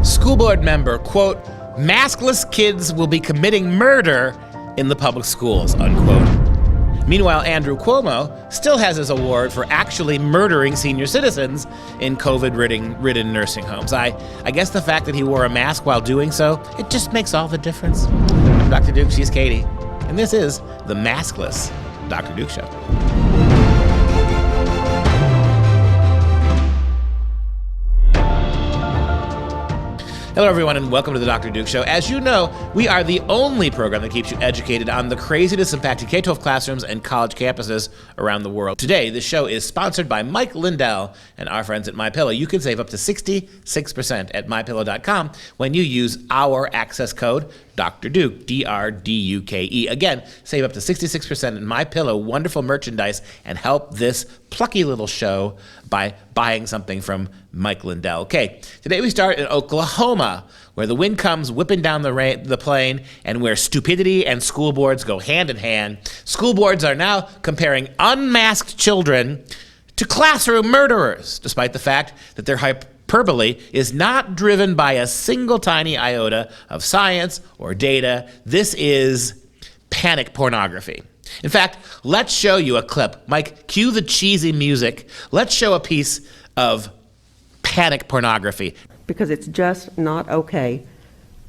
School board member, quote, maskless kids will be committing murder in the public schools, unquote. Meanwhile, Andrew Cuomo still has his award for actually murdering senior citizens in COVID-ridden nursing homes. I guess the fact that he wore a mask while doing so, it just makes all the difference. I'm Dr. Duke, she's Katie, and this is the Maskless Dr. Duke Show. Hello, everyone, and welcome to the Dr. Duke Show. As you know, we are the only program that keeps you educated on the craziness impacting K-12 classrooms and college campuses around the world. Today, the show is sponsored by Mike Lindell and our friends at MyPillow. You can save up to 66% at MyPillow.com when you use our access code, Dr. Duke, D-R-D-U-K-E. Again, save up to 66% in MyPillow, wonderful merchandise, and help this plucky little show by buying something from Mike Lindell. Okay, today we start in Oklahoma, where the wind comes whipping down the plain and where stupidity and school boards go hand in hand. School boards are now comparing unmasked children to classroom murderers, despite the fact that their hyperbole is not driven by a single tiny iota of science or data. This is panic pornography. In fact, let's show you a clip. Mike, cue the cheesy music. Let's show a piece of panic pornography. Because it's just not okay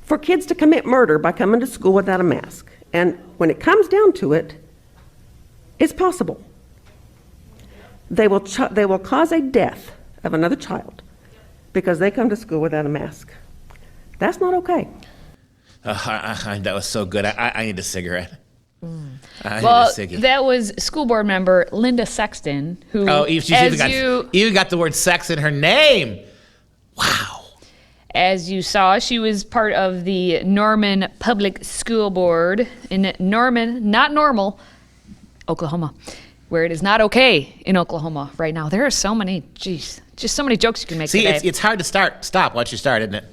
for kids to commit murder by coming to school without a mask. And when it comes down to it, it's possible. They will cause a death of another child because they come to school without a mask. That's not okay. That was so good. I need a cigarette. Well, that was school board member Linda Sexton, who, she's even got the word sex in her name. Wow. As you saw, she was part of the Norman Public School Board in Norman, not normal, Oklahoma, where it is not okay in Oklahoma right now. There are so many, just so many jokes you can make today. See, it's hard to stop once you start, isn't it?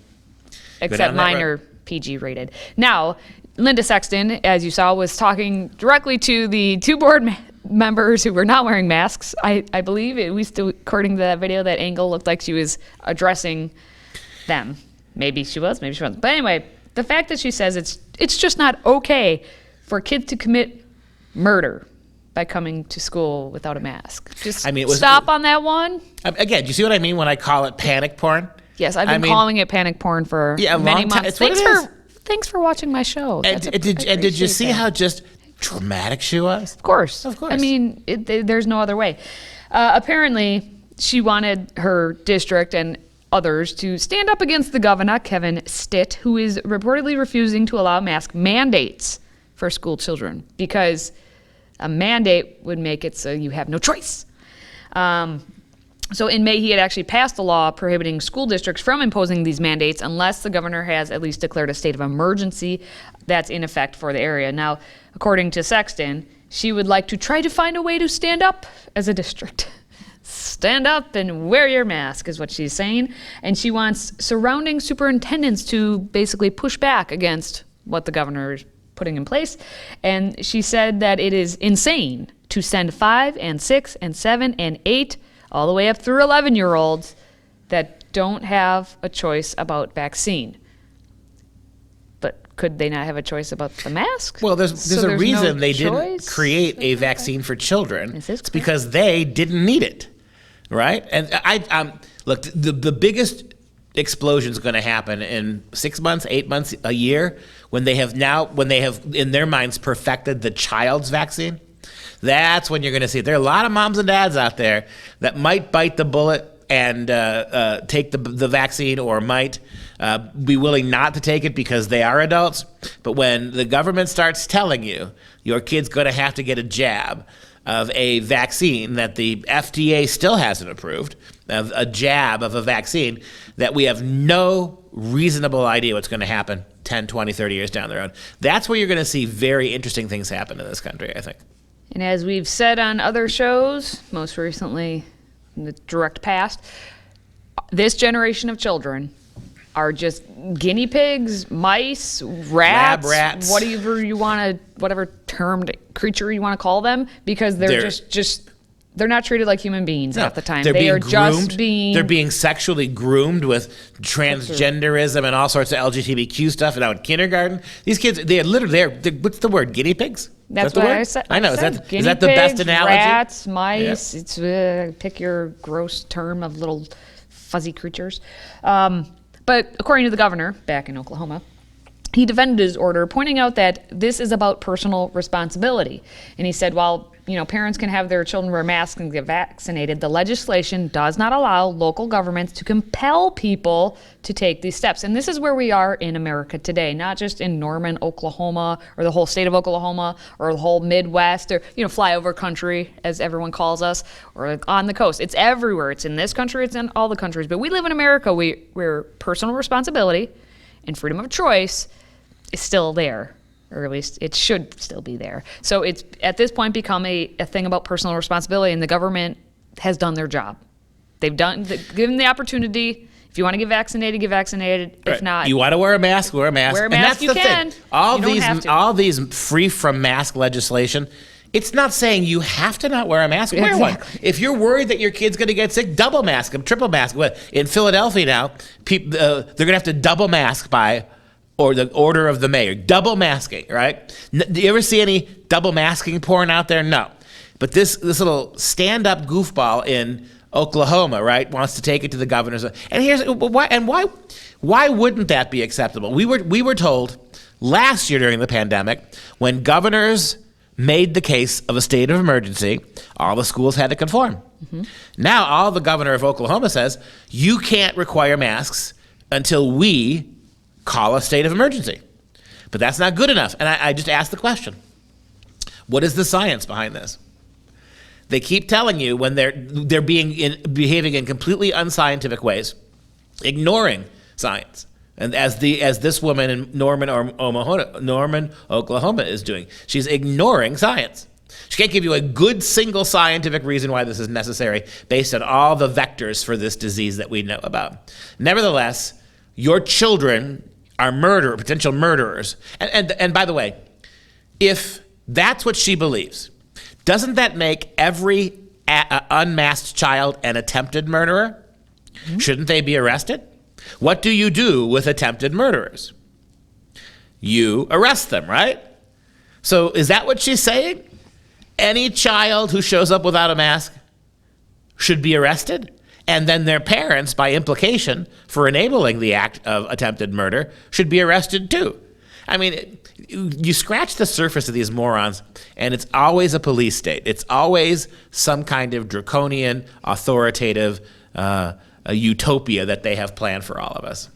Except mine are PG rated. Now, Linda Sexton, as you saw, was talking directly to the two board members who were not wearing masks. I believe, at least according to that video, that angle looked like she was addressing them. Maybe she was, maybe she wasn't. But anyway, the fact that she says it's just not okay for kids to commit murder by coming to school without a mask. Just stop on that one. Again, do you see what I mean when I call it panic porn? Yes, I've been calling it panic porn for many months. Thanks for watching my show. And did you see how just dramatic she was? Of course. I mean, there's no other way. Apparently, she wanted her district and others to stand up against the governor, Kevin Stitt, who is reportedly refusing to allow mask mandates for school children because a mandate would make it so you have no choice. So in May, he had actually passed a law prohibiting school districts from imposing these mandates unless the governor has at least declared a state of emergency that's in effect for the area. Now, according to Sexton, she would like to try to find a way to stand up as a district. Stand up and wear your mask is what she's saying. And she wants surrounding superintendents to basically push back against what the governor is putting in place. And she said that it is insane to send 5 and 6 and 7 and 8 all the way up through 11-year-olds that don't have a choice about vaccine. But could they not have a choice about the mask? Well, there's a reason they didn't create a vaccine for children. It's because they didn't need it, right? And look, the biggest explosion is going to happen in 6 months, 8 months, a year, when they have in their minds perfected the child's vaccine. That's when you're going to see it. There are a lot of moms and dads out there that might bite the bullet and take the vaccine, or might be willing not to take it because they are adults. But when the government starts telling you your kid's going to have to get a jab of a vaccine that the FDA still hasn't approved, of a jab of a vaccine that we have no reasonable idea what's going to happen 10, 20, 30 years down the road, that's where you're going to see very interesting things happen in this country, I think. And as we've said on other shows, most recently in the direct past, this generation of children are just guinea pigs, mice, rats, lab rats, whatever termed creature you want to call them, because they're just they're not treated like human beings No, half the time. They're They being are groomed. just being. They're being sexually groomed with transgenderism and all sorts of LGBTQ stuff. And now in kindergarten, these kids, they're what's the word? Guinea pigs? That's the what word? I said. I know. Guinea Is that the best pigs, analogy? Rats, mice. Yeah. It's pick your gross term of little fuzzy creatures. But according to the governor back in Oklahoma, he defended his order, pointing out that this is about personal responsibility. And he said, while parents can have their children wear masks and get vaccinated, the legislation does not allow local governments to compel people to take these steps. And this is where we are in America today, not just in Norman, Oklahoma, or the whole state of Oklahoma, or the whole Midwest, or flyover country, as everyone calls us, or on the coast. It's everywhere. It's in this country. It's in all the countries. But we live in America where personal responsibility and freedom of choice is still there. Or at least it should still be there. So it's at this point become a thing about personal responsibility, and the government has done their job. They've given the opportunity. If you want to get vaccinated, get vaccinated. If not, you want to wear a mask, wear a mask. Wear a mask. And that's you the can. thing. All these free from mask legislation. It's not saying you have to not wear a mask. Wear one. If you're worried that your kid's going to get sick, double mask them, triple mask. In Philadelphia now, they're going to have to double mask or the order of the mayor, double masking, right? Do you ever see any double masking porn out there? No. But this little stand-up goofball in Oklahoma, right, wants to take it to the governor's. And why wouldn't that be acceptable? We were told last year during the pandemic, when governors made the case of a state of emergency, all the schools had to conform. Mm-hmm. Now all the governor of Oklahoma says, you can't require masks until we call a state of emergency. But that's not good enough. And I just asked the question, what is the science behind this? They keep telling you when they're behaving in completely unscientific ways, ignoring science. And as this woman in Norman, Oklahoma is doing, she's ignoring science. She can't give you a good single scientific reason why this is necessary based on all the vectors for this disease that we know about. Nevertheless, your children are potential murderers. And by the way, if that's what she believes, doesn't that make every unmasked child an attempted murderer? Mm-hmm. Shouldn't they be arrested? What do you do with attempted murderers? You arrest them, right? So is that what she's saying? Any child who shows up without a mask should be arrested? And then their parents, by implication, for enabling the act of attempted murder, should be arrested too. I mean, you scratch the surface of these morons, and it's always a police state. It's always some kind of draconian, authoritative a utopia that they have planned for all of us.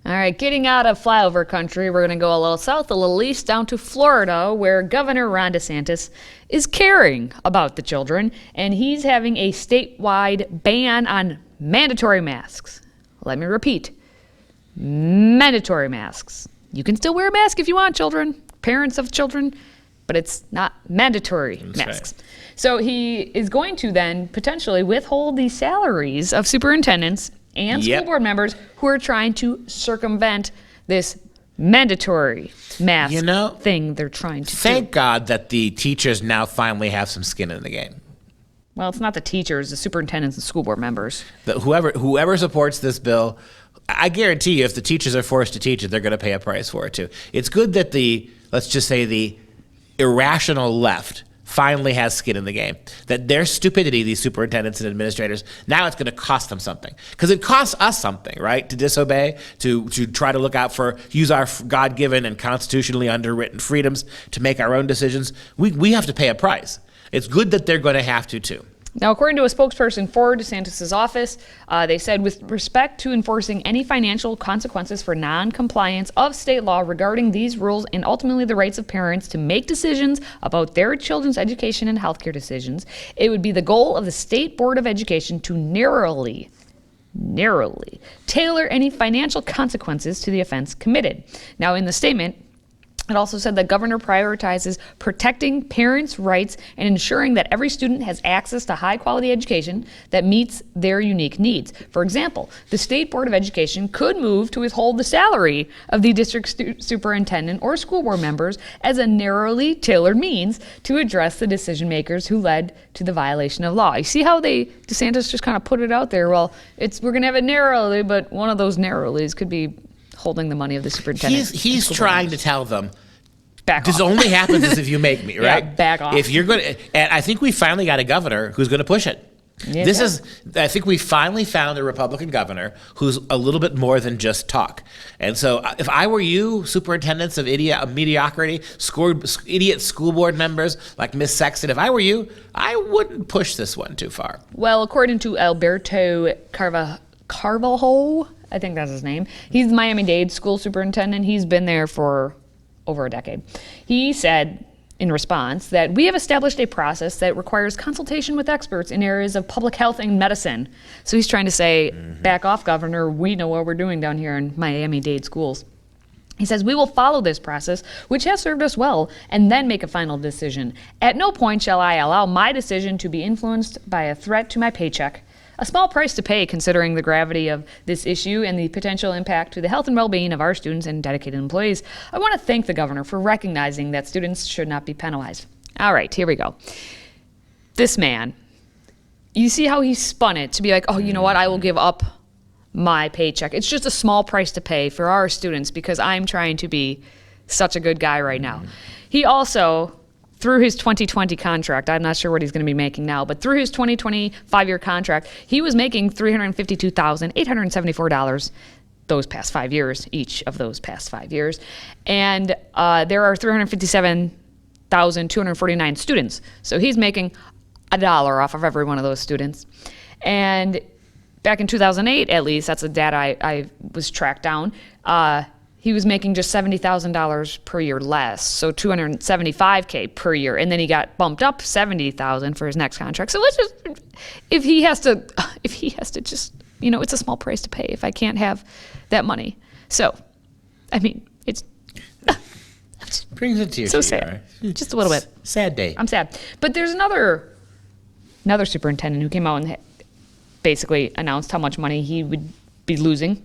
All right, getting out of flyover country, we're going to go a little south, a little east, down to Florida, where Governor Ron DeSantis is caring about the children, and he's having a statewide ban on mandatory masks. Let me repeat, mandatory masks. You can still wear a mask if you want, children, parents of children, but it's not mandatory masks. Right. So he is going to then potentially withhold the salaries of superintendents and school board members who are trying to circumvent this mandatory mask thing they're trying to do. Thank God that the teachers now finally have some skin in the game. Well, it's not the teachers, the superintendents and school board members. Whoever supports this bill, I guarantee you if the teachers are forced to teach it, they're going to pay a price for it too. It's good that let's just say the irrational left finally has skin in the game. That their stupidity, these superintendents and administrators, now it's going to cost them something. Because it costs us something, right? To disobey, to try to use our God-given and constitutionally underwritten freedoms to make our own decisions. We have to pay a price. It's good that they're going to have to too. Now, according to a spokesperson for DeSantis' office, they said with respect to enforcing any financial consequences for non-compliance of state law regarding these rules and ultimately the rights of parents to make decisions about their children's education and healthcare decisions, it would be the goal of the State Board of Education to narrowly tailor any financial consequences to the offense committed. Now, in the statement, It also said the governor prioritizes protecting parents' rights and ensuring that every student has access to high-quality education that meets their unique needs. For example, the State Board of Education could move to withhold the salary of the district superintendent or school board members as a narrowly tailored means to address the decision makers who led to the violation of law. You see how DeSantis just kind of put it out there? Well, we're going to have it narrowly, but one of those narrowlies could be holding the money of the superintendent. He's trying to tell them, back this off. only happens if you make me, right? Yeah, back off. If you're going to, and I think we finally got a governor who's going to push it. Yeah. I think we finally found a Republican governor who's a little bit more than just talk. And so if I were you, superintendents of mediocrity, idiot school board members like Miss Sexton, if I were you, I wouldn't push this one too far. Well, according to Alberto Carvalho, I think that's his name. He's the Miami-Dade school superintendent. He's been there for over a decade. He said in response that we have established a process that requires consultation with experts in areas of public health and medicine. So he's trying to say, back off, Governor. We know what we're doing down here in Miami-Dade schools. He says, we will follow this process, which has served us well, and then make a final decision. At no point shall I allow my decision to be influenced by a threat to my paycheck. A small price to pay considering the gravity of this issue and the potential impact to the health and well-being of our students and dedicated employees. I want to thank the governor for recognizing that students should not be penalized. All right, here we go. This man, you see how he spun it to be like, oh, you know what, I will give up my paycheck. It's just a small price to pay for our students because I'm trying to be such a good guy right now. He also, through his 2020 contract, I'm not sure what he's going to be making now, but through his 2020 5-year contract, he was making $352,874 those past 5 years, each of those past 5 years. And there are 357,249 students. So he's making $1 off of every one of those students. And back in 2008, at least, that's the data I was tracked down, he was making just $70,000 per year less, so $275K per year, and then he got bumped up $70,000 for his next contract. So let's just, if he has to just, it's a small price to pay if I can't have that money. So, I mean, it's Brings it to you. So sad, just a little bit. Sad day. I'm sad, but there's another superintendent who came out and basically announced how much money he would be losing.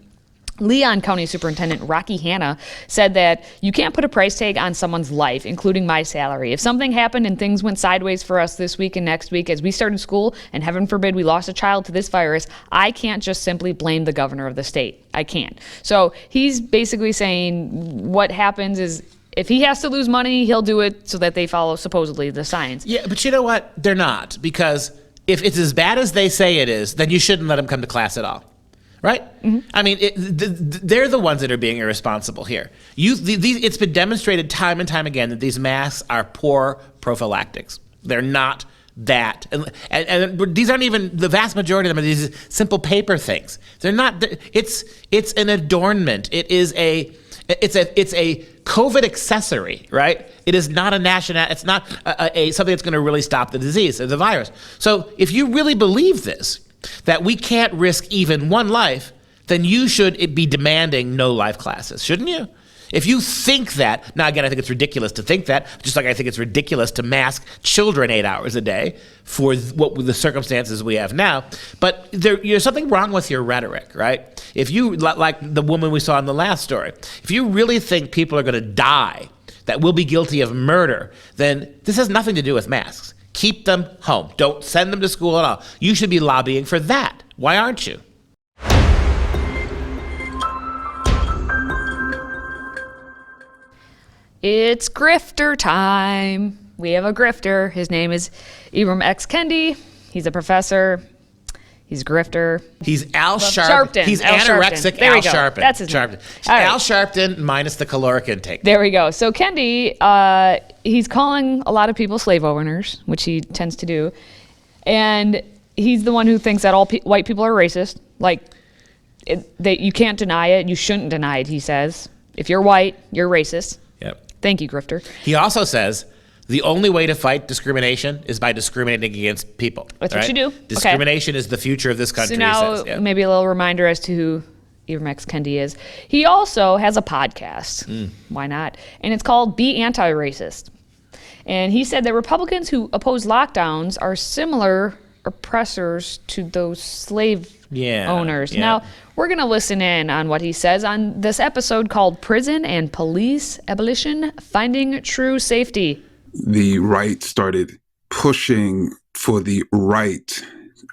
Leon County Superintendent Rocky Hanna said that you can't put a price tag on someone's life, including my salary. If something happened and things went sideways for us this week and next week as we started school, and heaven forbid we lost a child to this virus, I can't just simply blame the governor of the state. I can't. So he's basically saying what happens is if he has to lose money, he'll do it so that they follow supposedly the science. Yeah, but you know what? They're not, because if it's as bad as they say it is, then you shouldn't let them come to class at all. Right? Mm-hmm. I mean, they're the ones that are being irresponsible here. It's been demonstrated time and time again that these masks are poor prophylactics. They're not that. And these aren't even, the vast majority of them are these simple paper things. They're not, it's an adornment. It's a COVID accessory, right? It is not it's not something that's going to really stop the disease or the virus. So if you really believe this, that we can't risk even one life, then you should be demanding no life classes, shouldn't you? If you think that, now again, I think it's ridiculous to think that, just like I think it's ridiculous to mask children 8 hours a day for the circumstances we have now, but there's something wrong with your rhetoric, right? If you, like the woman we saw in the last story, if you really think people are going to die that will be guilty of murder, then this has nothing to do with masks. Keep them home. Don't send them to school at all. You should be lobbying for that. Why aren't you? It's grifter time. We have a grifter. His name is Ibram X. Kendi. He's a professor. He's a grifter. He's Al Sharpton. He's Al anorexic Sharpton. Al Sharpton. That's his name. Right. Al Sharpton minus the caloric intake. There we go. So Kendi, he's calling a lot of people slave owners, which he tends to do. And he's the one who thinks that all white people are racist. Like, you can't deny it. You shouldn't deny it, he says. If you're white, you're racist. Yep. Thank you, grifter. He also says the only way to fight discrimination is by discriminating against people. That's right? What you do. Discrimination is the future of this country. So now, he says. Yeah. maybe a little reminder as to who Ibram Kendi is. He also has a podcast. Why not? And it's called Be Anti-Racist. And he said that Republicans who oppose lockdowns are similar oppressors to those slave owners. Now, we're going to listen in on what he says on this episode called Prison and Police Abolition, Finding True Safety. The right started pushing for the right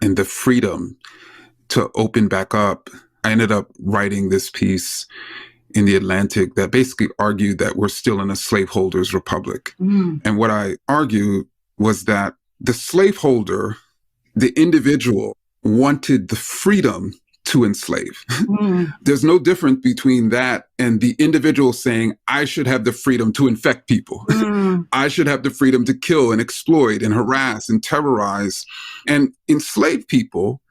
and the freedom to open back up. I ended up writing this piece in The Atlantic that basically argued that we're still in a slaveholders' republic. And what I argued was that the slaveholder, the individual, wanted the freedom to enslave. There's no difference between that and the individual saying, I should have the freedom to infect people. I should have the freedom to kill and exploit and harass and terrorize. And enslaved people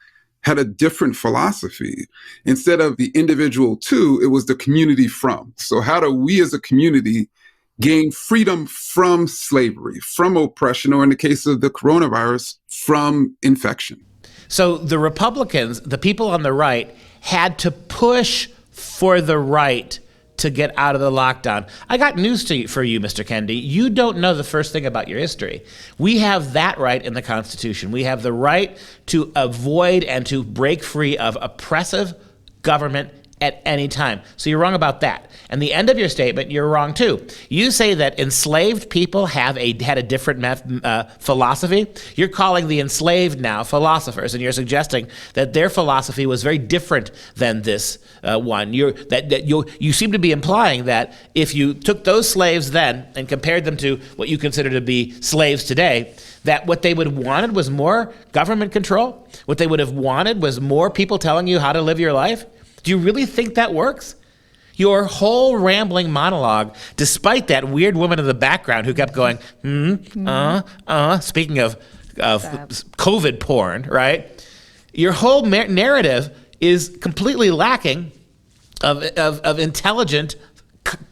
had a different philosophy. Instead of the individual to, it was the community from. So how do we as a community gain freedom from slavery, from oppression, or in the case of the coronavirus, from infection? So the Republicans, the people on the right, had to push for the right to get out of the lockdown. I got news for you, Mr. Kendi. You don't know the first thing about your history. We have that right in the Constitution. We have the right to avoid and to break free of oppressive government at any time. So you're wrong about that. And the end of your statement, you're wrong too. You say that enslaved people had a different philosophy. You're calling the enslaved now philosophers, and you're suggesting that their philosophy was very different than this one. You seem to be implying that if you took those slaves then and compared them to what you consider to be slaves today, that what they would have wanted was more government control. What they would have wanted was more people telling you how to live your life. Do you really think that works? Your whole rambling monologue, despite that weird woman in the background who kept going, speaking of COVID porn, right? Your whole narrative is completely lacking of intelligent,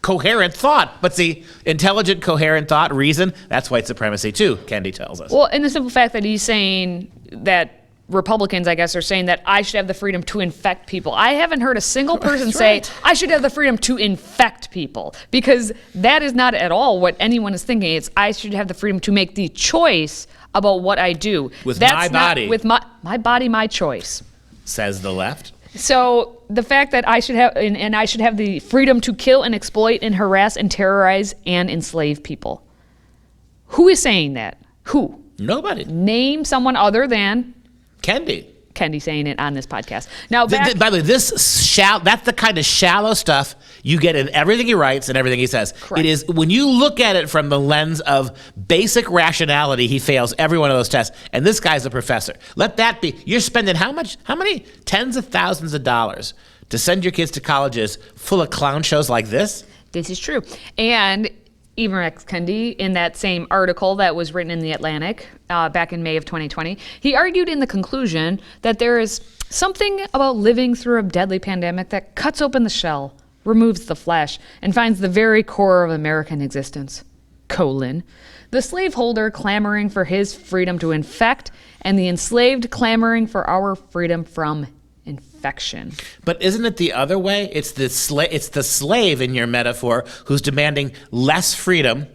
coherent thought. But see, intelligent, coherent thought, reason, that's white supremacy too, Kendi tells us. Well, and the simple fact that he's saying that Republicans, I guess, are saying that I should have the freedom to infect people. I haven't heard a single person say, I should have the freedom to infect people, because that is not at all what anyone is thinking. It's I should have the freedom to make the choice about what I do. With my body. With my body, my choice. Says the left. So the fact that I should have, and I should have the freedom to kill and exploit and harass and terrorize and enslave people. Who is saying that? Who? Nobody. Name someone other than Kendi saying it on this podcast. Now, by the way, that's the kind of shallow stuff you get in everything he writes and everything he says. Correct. It is, when you look at it from the lens of basic rationality, he fails every one of those tests. And this guy's a professor. Let that be. You're spending how many tens of thousands of dollars to send your kids to colleges full of clown shows like this? This is true. And Ibram Kendi, in that same article that was written in The Atlantic back in May of 2020, he argued in the conclusion that there is something about living through a deadly pandemic that cuts open the shell, removes the flesh, and finds the very core of American existence. The slaveholder clamoring for his freedom to infect, and the enslaved clamoring for our freedom from infection. But isn't it the other way? It's the slave in your metaphor who's demanding less freedom,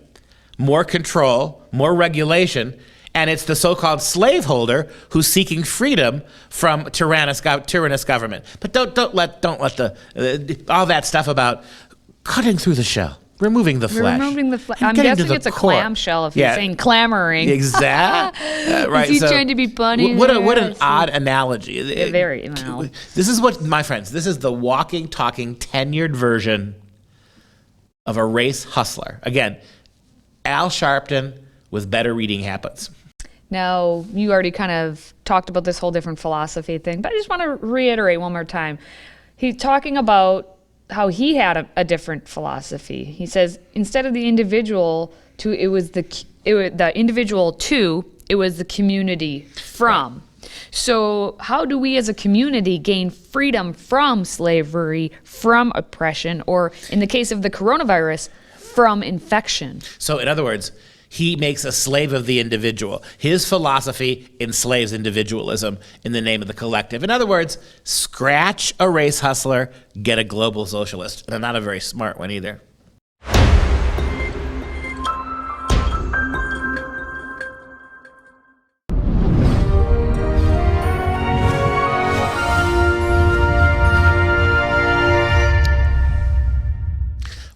more control, more regulation, and it's the so-called slaveholder who's seeking freedom from tyrannous government. But don't let the all that stuff about cutting through the shell. Removing the flesh. I'm guessing it's a clamshell if you're saying clamoring. Exactly. Right. Is he trying to be funny? What an odd analogy. Very. Well. This is what, my friends, this is the walking, talking, tenured version of a race hustler. Again, Al Sharpton with better reading habits. Now, you already kind of talked about this whole different philosophy thing, but I just want to reiterate one more time. He's talking about how he had a different philosophy. He says instead of the individual to, it was the individual to, it was the community from. Right. So how do we as a community gain freedom from slavery, from oppression, or in the case of the coronavirus, from infection? So in other words, He makes a slave of the individual. His philosophy enslaves individualism in the name of the collective. In other words, scratch a race hustler, get a global socialist. And not a very smart one either.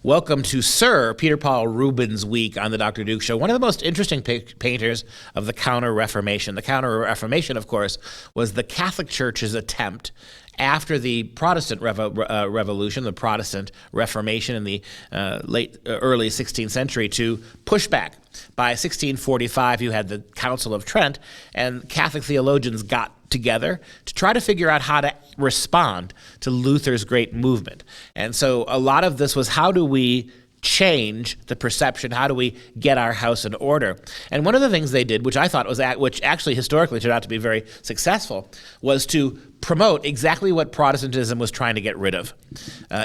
Welcome to Sir Peter Paul Rubens Week on the Dr. Duke Show. One of the most interesting painters of the Counter-Reformation. The Counter-Reformation, of course, was the Catholic Church's attempt after the Protestant Revolution, the Protestant Reformation in the early 16th century, to push back. By 1645, you had the Council of Trent, and Catholic theologians got together to try to figure out how to respond to Luther's great movement. And so a lot of this was, how do we change the perception? How do we get our house in order? And one of the things they did, which I thought was, which actually historically turned out to be very successful, was to promote exactly what Protestantism was trying to get rid of,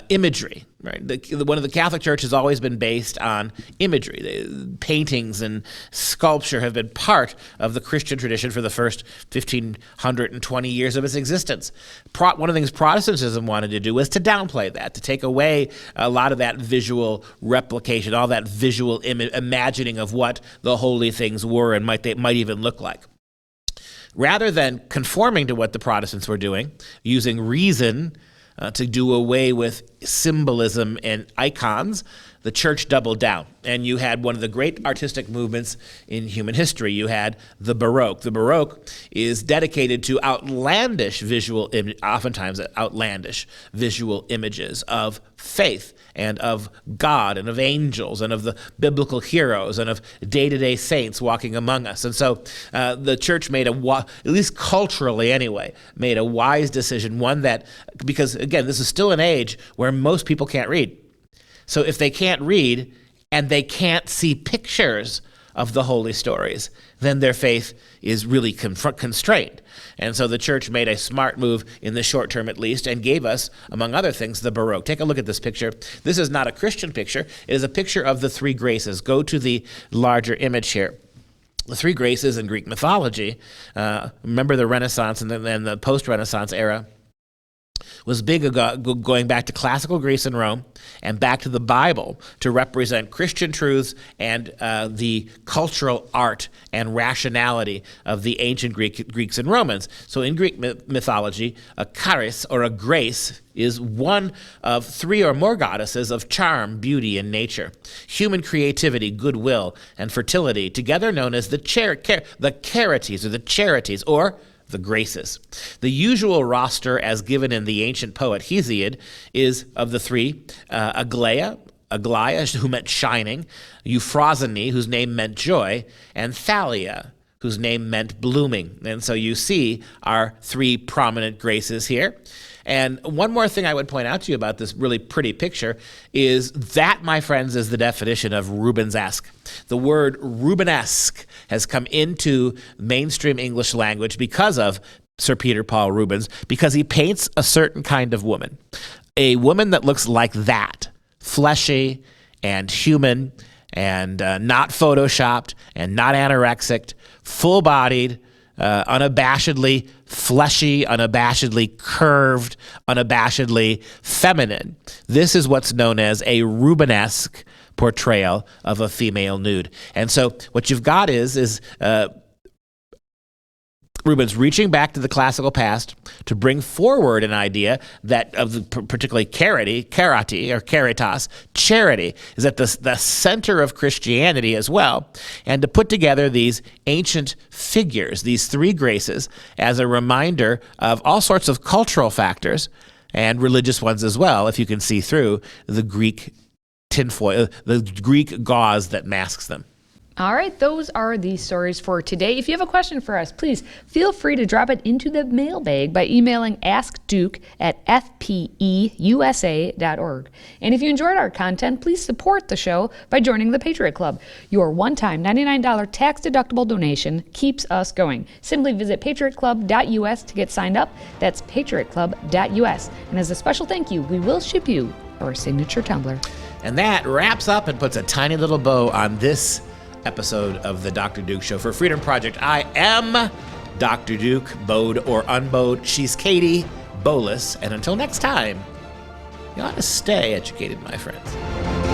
imagery. Right? One of the Catholic Church has always been based on imagery. Paintings and sculpture have been part of the Christian tradition for the first 1,520 years of its existence. One of the things Protestantism wanted to do was to downplay that, to take away a lot of that visual replication, all that visual imagining of what the holy things were and might even look like. Rather than conforming to what the Protestants were doing, using reason to do away with symbolism and icons, the church doubled down. And you had one of the great artistic movements in human history. You had the Baroque. The Baroque is dedicated to oftentimes outlandish visual images of faith and of God and of angels and of the biblical heroes and of day-to-day saints walking among us. And so the church made at least culturally anyway, made a wise decision, one that, because again, this is still an age where most people can't read. So if they can't read and they can't see pictures of the holy stories, then their faith is really constrained. And so the church made a smart move in the short term at least, and gave us, among other things, the Baroque. Take a look at this picture. This is not a Christian picture. It is a picture of the three graces. Go to the larger image here. The three graces in Greek mythology, remember the Renaissance and then the post-Renaissance era, was big going back to classical Greece and Rome and back to the Bible to represent Christian truths and the cultural art and rationality of the ancient Greeks and Romans. So in Greek mythology, a charis, or a grace, is one of three or more goddesses of charm, beauty, and nature, human creativity, goodwill, and fertility, together known as the charities, or the charities, or the graces. The usual roster, as given in the ancient poet Hesiod, is of the three: Aglaia, who meant shining; Euphrosyne, whose name meant joy; and Thalia, whose name meant blooming. And so you see our three prominent graces here. And one more thing I would point out to you about this really pretty picture is that, my friends, is the definition of Rubensesque. The word Rubenesque has come into mainstream English language because of Sir Peter Paul Rubens, because he paints a certain kind of woman, a woman that looks like that, fleshy and human and not photoshopped and not anorexic, full-bodied, unabashedly fleshy, unabashedly curved, unabashedly feminine. This is what's known as a Rubenesque portrayal of a female nude. And so what you've got is Rubens reaching back to the classical past to bring forward an idea that of the particularly caritas, charity, is at the center of Christianity as well, and to put together these ancient figures, these three graces, as a reminder of all sorts of cultural factors and religious ones as well, if you can see through the Greek tinfoil, the Greek gauze that masks them. All right, those are the stories for today. If you have a question for us, please feel free to drop it into the mailbag by emailing askduke@fpeusa.org. And if you enjoyed our content, please support the show by joining the Patriot Club. Your one-time $99 tax-deductible donation keeps us going. Simply visit patriotclub.us to get signed up. That's patriotclub.us. And as a special thank you, we will ship you our signature tumbler. And that wraps up and puts a tiny little bow on this episode of the Dr. Duke Show. For Freedom Project, I am Dr. Duke, bowed or unbowed. She's Katie Bolus. And until next time, you ought to stay educated, my friends.